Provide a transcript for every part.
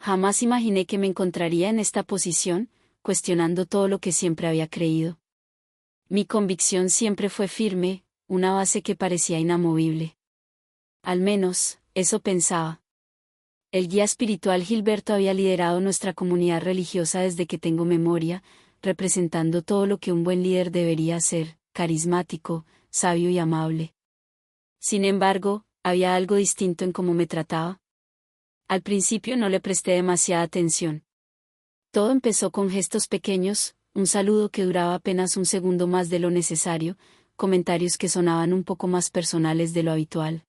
Jamás imaginé que me encontraría en esta posición, cuestionando todo lo que siempre había creído. Mi convicción siempre fue firme, una base que parecía inamovible. Al menos, eso pensaba. El guía espiritual Gilberto había liderado nuestra comunidad religiosa desde que tengo memoria, representando todo lo que un buen líder debería ser, carismático, sabio y amable. Sin embargo, había algo distinto en cómo me trataba. Al principio no le presté demasiada atención. Todo empezó con gestos pequeños, un saludo que duraba apenas un segundo más de lo necesario, comentarios que sonaban un poco más personales de lo habitual.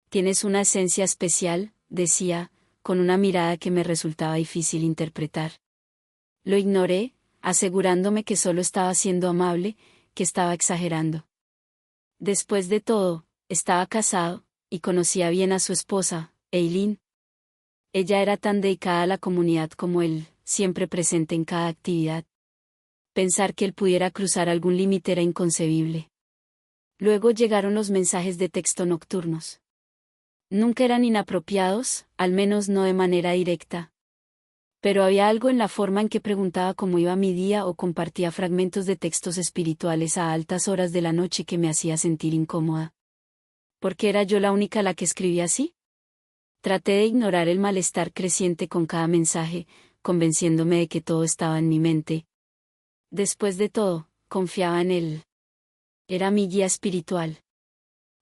«Tienes una esencia especial», decía, con una mirada que me resultaba difícil interpretar. Lo ignoré, asegurándome que solo estaba siendo amable, que estaba exagerando. Después de todo, estaba casado, y conocía bien a su esposa, Eileen. Ella era tan dedicada a la comunidad como él, siempre presente en cada actividad. Pensar que él pudiera cruzar algún límite era inconcebible. Luego llegaron los mensajes de texto nocturnos. Nunca eran inapropiados, al menos no de manera directa. Pero había algo en la forma en que preguntaba cómo iba mi día o compartía fragmentos de textos espirituales a altas horas de la noche que me hacía sentir incómoda. ¿Por qué era yo la única la que escribía así? Traté de ignorar el malestar creciente con cada mensaje, convenciéndome de que todo estaba en mi mente. Después de todo, confiaba en él. Era mi guía espiritual.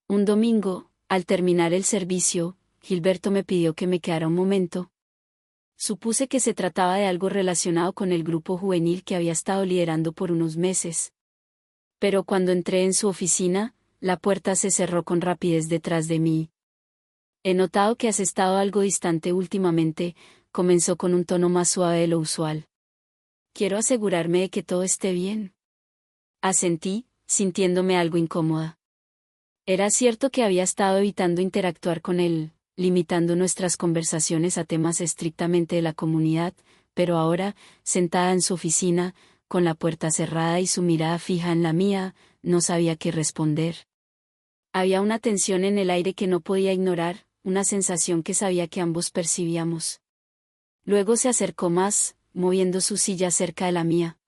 Un domingo, al terminar el servicio, Gilberto me pidió que me quedara un momento. Supuse que se trataba de algo relacionado con el grupo juvenil que había estado liderando por unos meses. Pero cuando entré en su oficina, la puerta se cerró con rapidez detrás de mí. He notado que has estado algo distante últimamente, comenzó con un tono más suave de lo usual. Quiero asegurarme de que todo esté bien. Asentí, sintiéndome algo incómoda. Era cierto que había estado evitando interactuar con él, limitando nuestras conversaciones a temas estrictamente de la comunidad, pero ahora, sentada en su oficina, con la puerta cerrada y su mirada fija en la mía, no sabía qué responder. Había una tensión en el aire que no podía ignorar, una sensación que sabía que ambos percibíamos. Luego se acercó más, moviendo su silla cerca de la mía.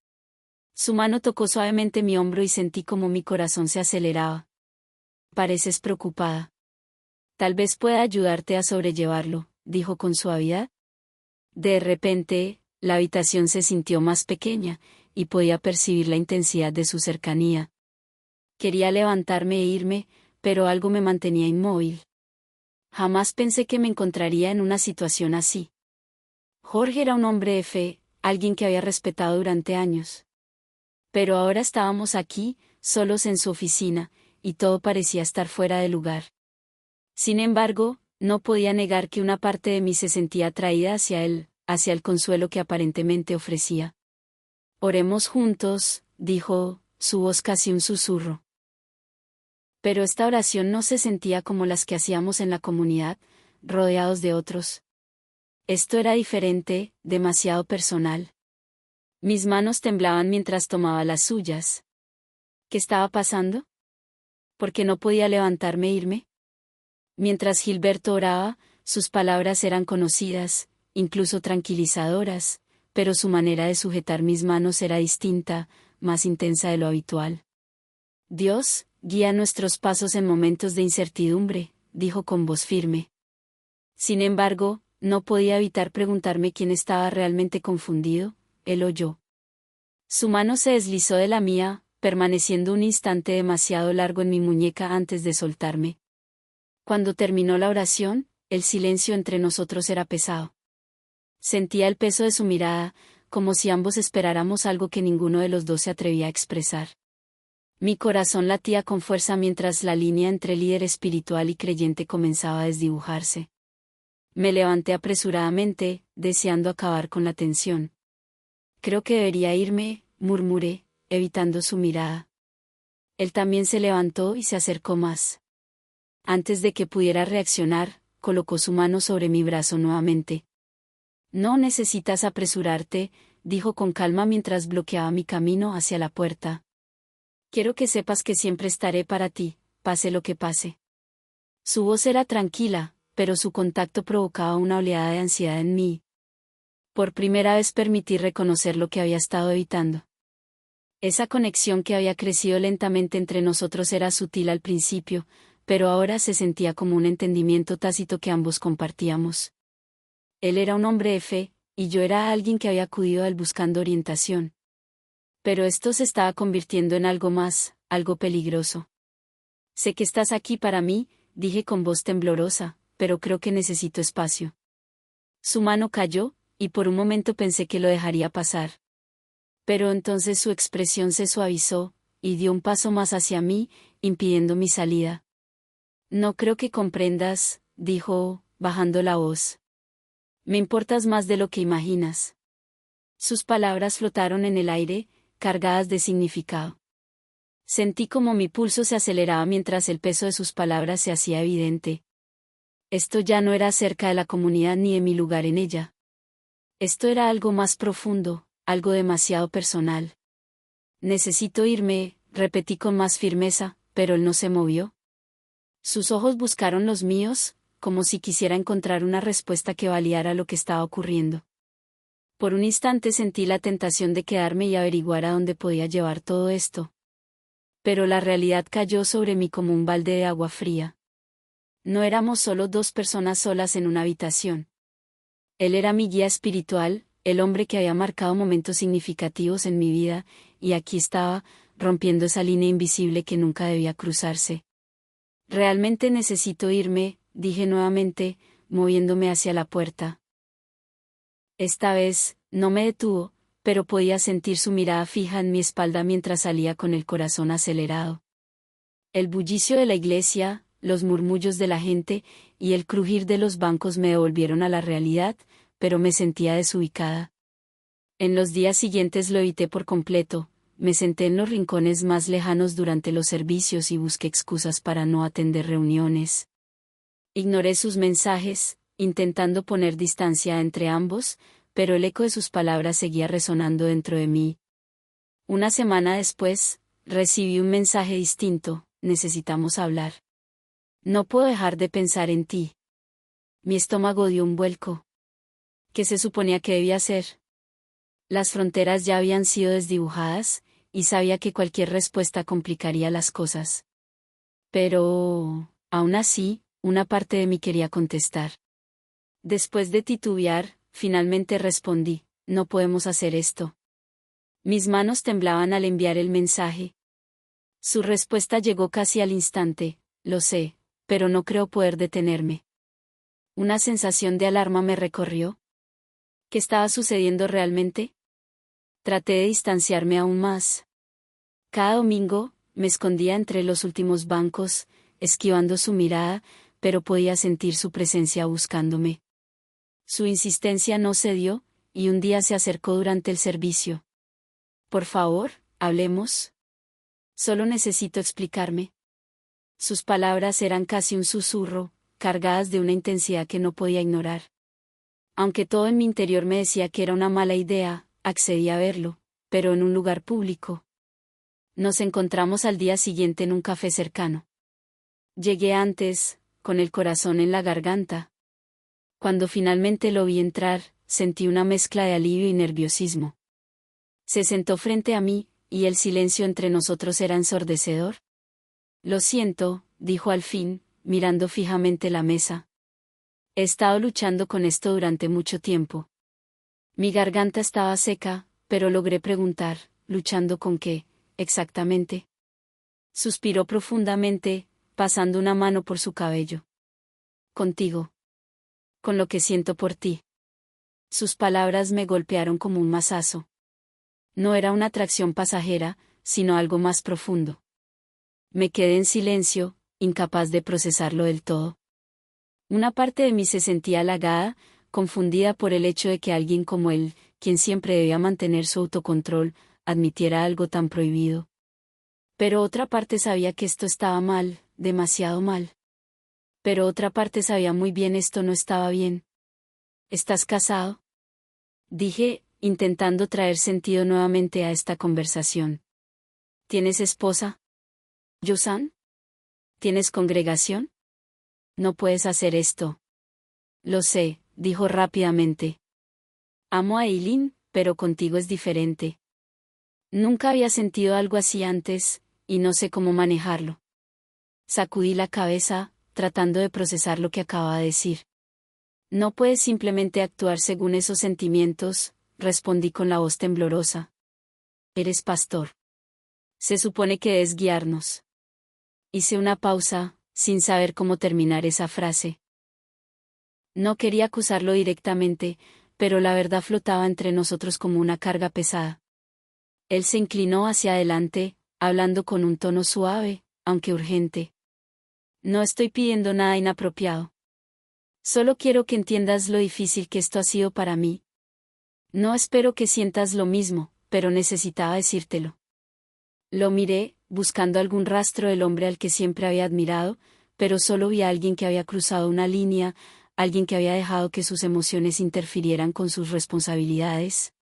Su mano tocó suavemente mi hombro y sentí como mi corazón se aceleraba. «Pareces preocupada. Tal vez pueda ayudarte a sobrellevarlo», dijo con suavidad. De repente, la habitación se sintió más pequeña, y podía percibir la intensidad de su cercanía. Quería levantarme e irme, pero algo me mantenía inmóvil. Jamás pensé que me encontraría en una situación así. Jorge era un hombre de fe, alguien que había respetado durante años. Pero ahora estábamos aquí, solos en su oficina, y todo parecía estar fuera de lugar. Sin embargo, no podía negar que una parte de mí se sentía atraída hacia él, hacia el consuelo que aparentemente ofrecía. «Oremos juntos», dijo, su voz casi un susurro. Pero esta oración no se sentía como las que hacíamos en la comunidad, rodeados de otros. Esto era diferente, demasiado personal. Mis manos temblaban mientras tomaba las suyas. ¿Qué estaba pasando? ¿Por qué no podía levantarme e irme? Mientras Gilberto oraba, sus palabras eran conocidas, incluso tranquilizadoras, pero su manera de sujetar mis manos era distinta, más intensa de lo habitual. «Dios, guía nuestros pasos en momentos de incertidumbre», dijo con voz firme. Sin embargo, no podía evitar preguntarme quién estaba realmente confundido, él o yo. Su mano se deslizó de la mía, permaneciendo un instante demasiado largo en mi muñeca antes de soltarme. Cuando terminó la oración, el silencio entre nosotros era pesado. Sentía el peso de su mirada, como si ambos esperáramos algo que ninguno de los dos se atrevía a expresar. Mi corazón latía con fuerza mientras la línea entre líder espiritual y creyente comenzaba a desdibujarse. Me levanté apresuradamente, deseando acabar con la tensión. «Creo que debería irme», murmuré, evitando su mirada. Él también se levantó y se acercó más. Antes de que pudiera reaccionar, colocó su mano sobre mi brazo nuevamente. «No necesitas apresurarte», dijo con calma mientras bloqueaba mi camino hacia la puerta. «Quiero que sepas que siempre estaré para ti, pase lo que pase». Su voz era tranquila, pero su contacto provocaba una oleada de ansiedad en mí. Por primera vez permití reconocer lo que había estado evitando. Esa conexión que había crecido lentamente entre nosotros era sutil al principio, pero ahora se sentía como un entendimiento tácito que ambos compartíamos. Él era un hombre de fe, y yo era alguien que había acudido a él buscando orientación. Pero esto se estaba convirtiendo en algo más, algo peligroso. Sé que estás aquí para mí, dije con voz temblorosa, pero creo que necesito espacio. Su mano cayó, y por un momento pensé que lo dejaría pasar. Pero entonces su expresión se suavizó, y dio un paso más hacia mí, impidiendo mi salida. No creo que comprendas, dijo, bajando la voz. Me importas más de lo que imaginas. Sus palabras flotaron en el aire, cargadas de significado. Sentí como mi pulso se aceleraba mientras el peso de sus palabras se hacía evidente. Esto ya no era acerca de la comunidad ni de mi lugar en ella. Esto era algo más profundo, algo demasiado personal. Necesito irme, repetí con más firmeza, pero él no se movió. Sus ojos buscaron los míos, como si quisiera encontrar una respuesta que validara lo que estaba ocurriendo. Por un instante sentí la tentación de quedarme y averiguar a dónde podía llevar todo esto. Pero la realidad cayó sobre mí como un balde de agua fría. No éramos solo dos personas solas en una habitación. Él era mi guía espiritual, el hombre que había marcado momentos significativos en mi vida, y aquí estaba, rompiendo esa línea invisible que nunca debía cruzarse. Realmente necesito irme, dije nuevamente, moviéndome hacia la puerta. Esta vez, no me detuvo, pero podía sentir su mirada fija en mi espalda mientras salía con el corazón acelerado. El bullicio de la iglesia, los murmullos de la gente, y el crujir de los bancos me devolvieron a la realidad, pero me sentía desubicada. En los días siguientes lo evité por completo, me senté en los rincones más lejanos durante los servicios y busqué excusas para no atender reuniones. Ignoré sus mensajes, intentando poner distancia entre ambos, pero el eco de sus palabras seguía resonando dentro de mí. Una semana después, recibí un mensaje distinto: necesitamos hablar. No puedo dejar de pensar en ti. Mi estómago dio un vuelco. ¿Qué se suponía que debía hacer? Las fronteras ya habían sido desdibujadas, y sabía que cualquier respuesta complicaría las cosas. Pero, aún así, una parte de mí quería contestar. Después de titubear, finalmente respondí: no podemos hacer esto. Mis manos temblaban al enviar el mensaje. Su respuesta llegó casi al instante: lo sé, pero no creo poder detenerme. Una sensación de alarma me recorrió. ¿Qué estaba sucediendo realmente? Traté de distanciarme aún más. Cada domingo, me escondía entre los últimos bancos, esquivando su mirada, pero podía sentir su presencia buscándome. Su insistencia no cedió, y un día se acercó durante el servicio. Por favor, hablemos. Solo necesito explicarme. Sus palabras eran casi un susurro, cargadas de una intensidad que no podía ignorar. Aunque todo en mi interior me decía que era una mala idea, accedí a verlo, pero en un lugar público. Nos encontramos al día siguiente en un café cercano. Llegué antes, con el corazón en la garganta. Cuando finalmente lo vi entrar, sentí una mezcla de alivio y nerviosismo. Se sentó frente a mí, y el silencio entre nosotros era ensordecedor. Lo siento, dijo al fin, mirando fijamente la mesa. He estado luchando con esto durante mucho tiempo. Mi garganta estaba seca, pero logré preguntar: ¿luchando con qué, exactamente? Suspiró profundamente, pasando una mano por su cabello. Contigo. Con lo que siento por ti. Sus palabras me golpearon como un mazazo. No era una atracción pasajera, sino algo más profundo. Me quedé en silencio, incapaz de procesarlo del todo. Una parte de mí se sentía halagada, confundida por el hecho de que alguien como él, quien siempre debía mantener su autocontrol, admitiera algo tan prohibido. Pero otra parte sabía que esto estaba mal, demasiado mal. Pero otra parte sabía muy bien esto no estaba bien. ¿Estás casado?, dije, intentando traer sentido nuevamente a esta conversación. ¿Tienes esposa, Yosan? ¿Tienes congregación? No puedes hacer esto. Lo sé, dijo rápidamente. Amo a Eileen, pero contigo es diferente. Nunca había sentido algo así antes, y no sé cómo manejarlo. Sacudí la cabeza, tratando de procesar lo que acababa de decir. No puedes simplemente actuar según esos sentimientos, respondí con la voz temblorosa. Eres pastor. Se supone que debes guiarnos. Hice una pausa, sin saber cómo terminar esa frase. No quería acusarlo directamente, pero la verdad flotaba entre nosotros como una carga pesada. Él se inclinó hacia adelante, hablando con un tono suave, aunque urgente. No estoy pidiendo nada inapropiado. Solo quiero que entiendas lo difícil que esto ha sido para mí. No espero que sientas lo mismo, pero necesitaba decírtelo. Lo miré, buscando algún rastro del hombre al que siempre había admirado, pero solo vi a alguien que había cruzado una línea, alguien que había dejado que sus emociones interfirieran con sus responsabilidades.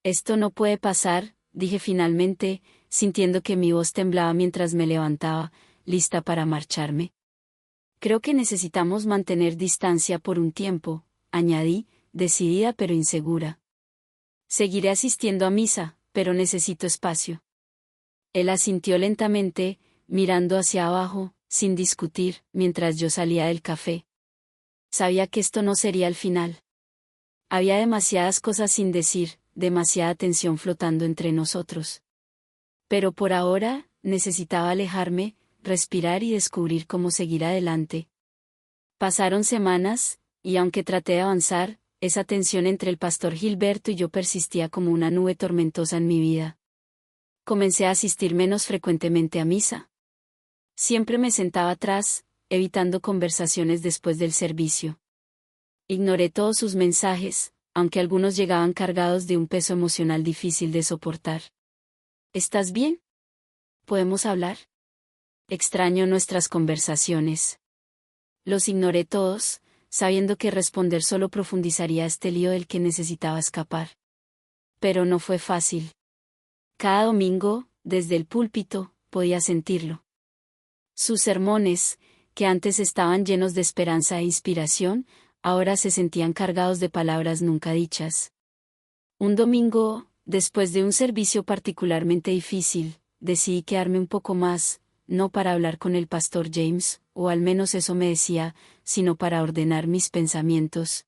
Esto no puede pasar, dije finalmente, sintiendo que mi voz temblaba mientras me levantaba, lista para marcharme. Creo que necesitamos mantener distancia por un tiempo, añadí, decidida pero insegura. Seguiré asistiendo a misa, pero necesito espacio. Él asintió lentamente, mirando hacia abajo, sin discutir, mientras yo salía del café. Sabía que esto no sería el final. Había demasiadas cosas sin decir, demasiada tensión flotando entre nosotros. Pero por ahora, necesitaba alejarme, respirar y descubrir cómo seguir adelante. Pasaron semanas, y aunque traté de avanzar, esa tensión entre el pastor Gilberto y yo persistía como una nube tormentosa en mi vida. Comencé a asistir menos frecuentemente a misa. Siempre me sentaba atrás, evitando conversaciones después del servicio. Ignoré todos sus mensajes, aunque algunos llegaban cargados de un peso emocional difícil de soportar. ¿Estás bien? ¿Podemos hablar? Extraño nuestras conversaciones. Los ignoré todos, sabiendo que responder solo profundizaría este lío del que necesitaba escapar. Pero no fue fácil. Cada domingo, desde el púlpito, podía sentirlo. Sus sermones, que antes estaban llenos de esperanza e inspiración, ahora se sentían cargados de palabras nunca dichas. Un domingo, después de un servicio particularmente difícil, decidí quedarme un poco más, no para hablar con el pastor James, o al menos eso me decía, sino para ordenar mis pensamientos.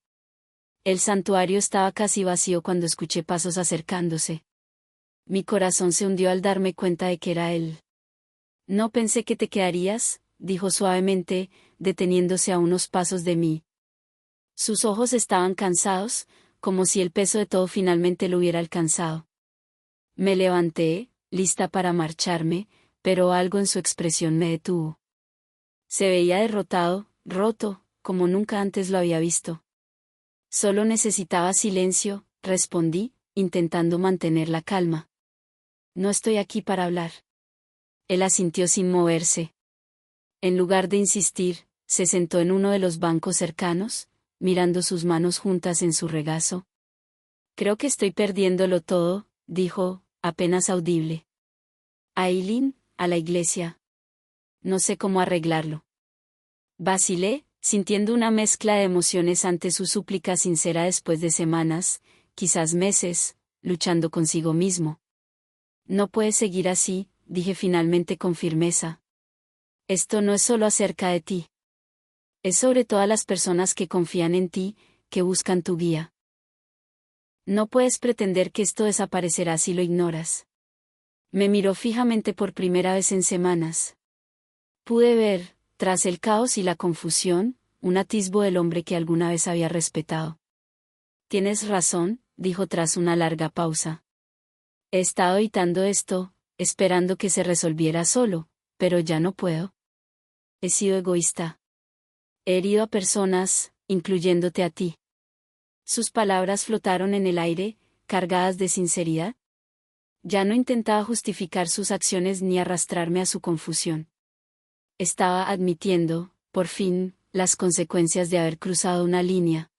El santuario estaba casi vacío cuando escuché pasos acercándose. Mi corazón se hundió al darme cuenta de que era él. No pensé que te quedarías, dijo suavemente, deteniéndose a unos pasos de mí. Sus ojos estaban cansados, como si el peso de todo finalmente lo hubiera alcanzado. Me levanté, lista para marcharme, pero algo en su expresión me detuvo. Se veía derrotado, roto, como nunca antes lo había visto. Solo necesitaba silencio, respondí, intentando mantener la calma. No estoy aquí para hablar. Él asintió sin moverse. En lugar de insistir, se sentó en uno de los bancos cercanos, mirando sus manos juntas en su regazo. Creo que estoy perdiéndolo todo, dijo, apenas audible. A Eileen, a la iglesia. No sé cómo arreglarlo. Vacilé, sintiendo una mezcla de emociones ante su súplica sincera después de semanas, quizás meses, luchando consigo mismo. No puedes seguir así, dije finalmente con firmeza. Esto no es solo acerca de ti. Es sobre todas las personas que confían en ti, que buscan tu guía. No puedes pretender que esto desaparecerá si lo ignoras. Me miró fijamente por primera vez en semanas. Pude ver, tras el caos y la confusión, un atisbo del hombre que alguna vez había respetado. Tienes razón, dijo tras una larga pausa. He estado evitando esto, esperando que se resolviera solo, pero ya no puedo. He sido egoísta. He herido a personas, incluyéndote a ti. Sus palabras flotaron en el aire, cargadas de sinceridad. Ya no intentaba justificar sus acciones ni arrastrarme a su confusión. Estaba admitiendo, por fin, las consecuencias de haber cruzado una línea.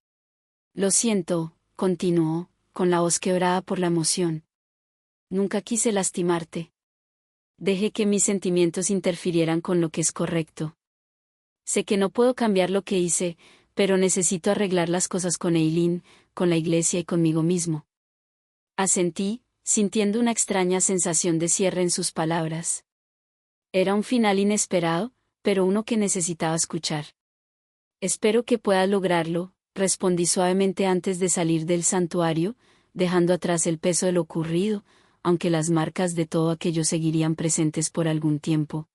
Lo siento, continuó, con la voz quebrada por la emoción. Nunca quise lastimarte. Dejé que mis sentimientos interfirieran con lo que es correcto. Sé que no puedo cambiar lo que hice, pero necesito arreglar las cosas con Eileen, con la iglesia y conmigo mismo. Asentí, sintiendo una extraña sensación de cierre en sus palabras. Era un final inesperado, pero uno que necesitaba escuchar. Espero que puedas lograrlo, respondí suavemente antes de salir del santuario, dejando atrás el peso de lo ocurrido, aunque las marcas de todo aquello seguirían presentes por algún tiempo.